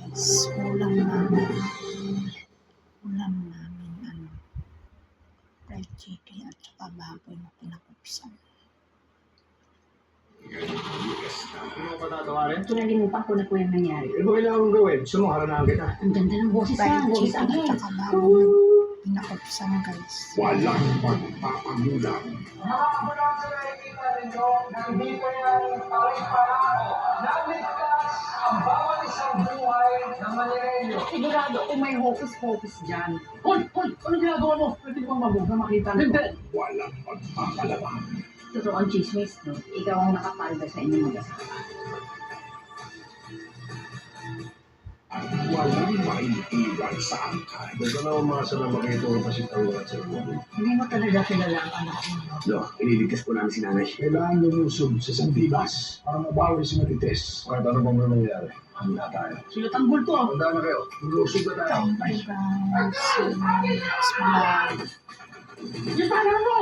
Ulam namin, fried chicken at saka baboy na pinakupsan. Ano ba tatawarin? Kinalimutan ko na po yung nangyari. Ano ba kailangan kong gawin? Gusto mo, haranahan kita. Ang ganda ng boses Fried niya. Boses chicken at agad. saka baboy na pinakupsan, guys. Walang pagpapagulang. Makakamula sa nakikita ninyo na hindi pa yan pari-parako. Naligtas ang bawat isang buhay ng Manileño. Sigurado kung may hocus-pocus dyan. Hoy! Hoy! Ano ginagawa mo? Pwede bang mabuh na makita nito? Hindi! Walang pagpapalaban. Totoo ang chismis, no? Ikaw ang nakapalda sa inyong mag-asawa. At walang maiiwan sa angkan. Hindi ko na umasa na makita ko pa si Tangulat sa buhay. Hindi mo talaga kilala ang anak mo. No, ililigtas po namin si nanay. Kailangan lumusog sa Sandibas para mabawi si Marites. Kahit ano ba muna nangyari? Handa tayo. Sila tanggol to, ah. Handa na kayo. Lulusog na tayo. Thank you, guys. Vlog. Yung tangan mo!